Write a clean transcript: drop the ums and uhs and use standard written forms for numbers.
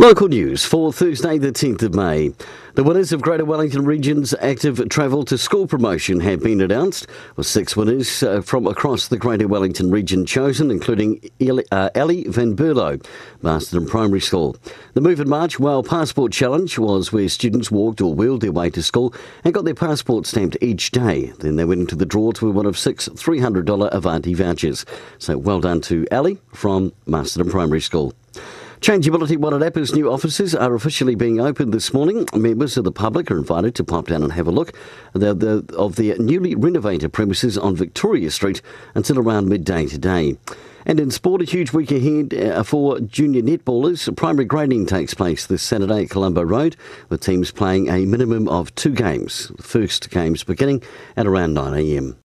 Local news for Thursday the 10th of May. The winners of Greater Wellington Region's Active Travel to School promotion have been announced, with 6 winners from across the Greater Wellington region chosen, including Ellie Van Burlo, Marsden Primary School. The Move and March Wow Passport Challenge was where students walked or wheeled their way to school and got their passport stamped each day. Then they went into the draw to win one of 6 $300 Avanti vouchers. So well done to Ellie from Marsden Primary School. Changeability Wairarapa's new offices are officially being opened this morning. Members of the public are invited to pop down and have a look of the newly renovated premises on Victoria Street until around midday today. And in sport, a huge week ahead for junior netballers. Primary grading takes place this Saturday at Colombo Road, with teams playing a minimum of 2 games. The first games beginning at around 9 a.m.